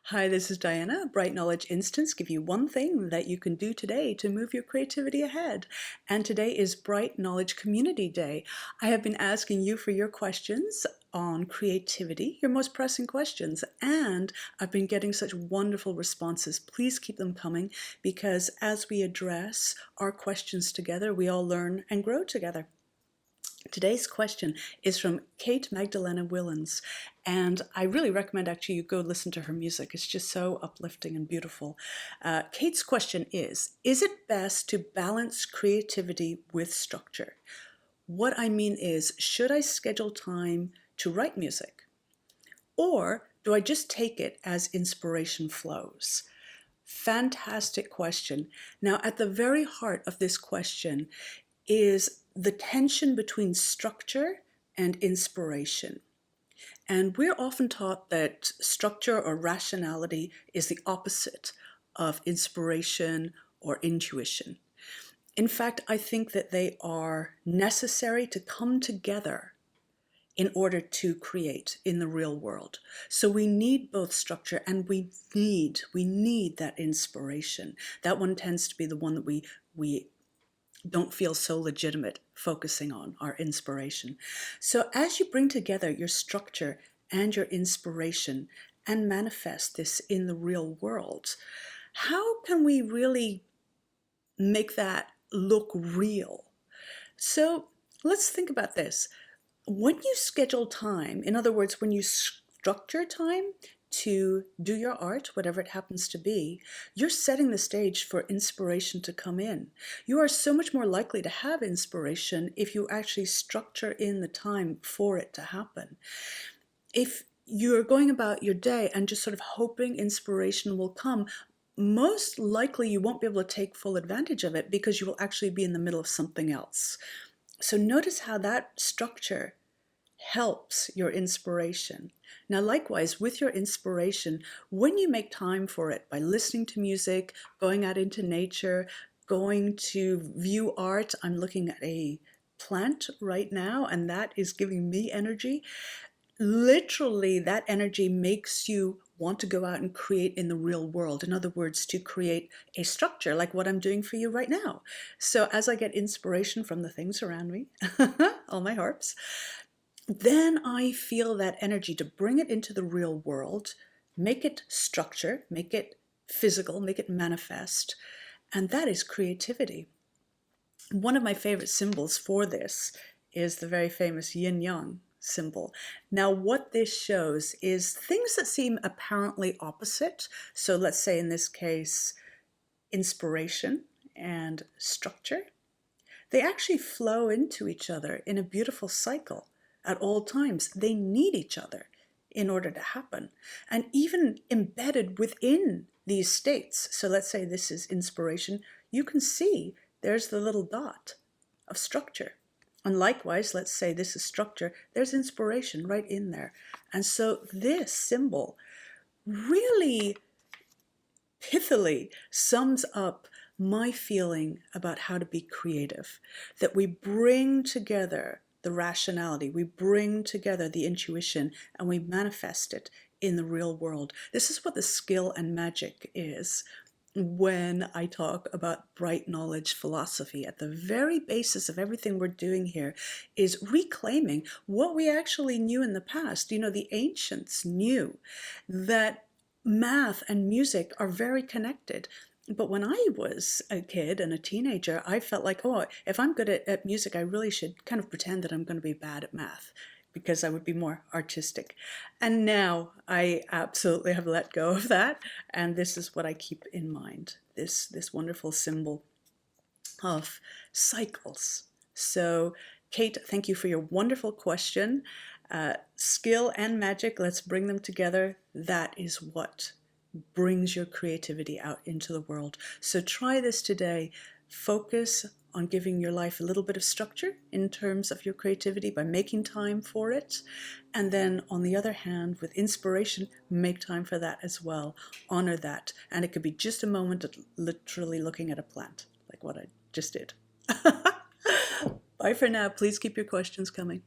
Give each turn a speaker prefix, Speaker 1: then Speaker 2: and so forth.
Speaker 1: Hi, this is Diana. Bright Knowledge Instance give you one thing that you can do today to move your creativity ahead. And today is Bright Knowledge Community Day. I have been asking you for your questions on creativity, your most pressing questions, and I've been getting such wonderful responses. Please keep them coming because as we address our questions together, we all learn and grow together. Today's question is from Kate Magdalena Willens, and I really recommend actually you go listen to her music. It's just so uplifting and beautiful. Kate's question is it best to balance creativity with structure? What I mean is, should I schedule time to write music? Or do I just take it as inspiration flows? Fantastic question. Now, at the very heart of this question is the tension between structure and inspiration. And we're often taught that structure or rationality is the opposite of inspiration or intuition. In fact, I think that they are necessary to come together in order to create in the real world. So we need both structure and we need that inspiration. That one tends to be the one that we don't feel so legitimate focusing on, our inspiration. So as you bring together your structure and your inspiration and manifest this in the real world, how can we really make that look real? So let's think about this. When you schedule time, in other words, when you structure time to do your art, whatever it happens to be, you're setting the stage for inspiration to come in. You are so much more likely to have inspiration if you actually structure in the time for it to happen. If you're going about your day and just sort of hoping inspiration will come, most likely you won't be able to take full advantage of it because you will actually be in the middle of something else. So notice how that structure helps your inspiration. Now, likewise, with your inspiration, when you make time for it by listening to music, going out into nature, going to view art, I'm looking at a plant right now, and that is giving me energy. Literally, that energy makes you want to go out and create in the real world. In other words, to create a structure like what I'm doing for you right now. So as I get inspiration from the things around me, all my harps, then I feel that energy to bring it into the real world, make it structure, make it physical, make it manifest, and that is creativity. One of my favorite symbols for this is the very famous Yinyang symbol. Now, what this shows is things that seem apparently opposite. So let's say in this case, inspiration and structure, they actually flow into each other in a beautiful cycle at all times. They need each other in order to happen. And even embedded within these states, so let's say this is inspiration, you can see there's the little dot of structure. And likewise, let's say this is structure, there's inspiration right in there. And so this symbol really pithily sums up my feeling about how to be creative, that we bring together the rationality, we bring together the intuition, and we manifest it in the real world. This is what the skill and magic is when I talk about bright knowledge philosophy. At the very basis of everything we're doing here is reclaiming what we actually knew in the past. You know, the ancients knew that math and music are very connected. But when I was a kid and a teenager, I felt like, oh, if I'm good at music, I really should kind of pretend that I'm going to be bad at math because I would be more artistic. And now I absolutely have let go of that. And this is what I keep in mind, this wonderful symbol of cycles. So, Kate, thank you for your wonderful question. Skill and magic, let's bring them together. That is what brings your creativity out into the world. So try this today. Focus on giving your life a little bit of structure in terms of your creativity by making time for it. And then on the other hand, with inspiration, make time for that as well. Honor that. And it could be just a moment of literally looking at a plant, like what I just did. Bye for now. Please keep your questions coming.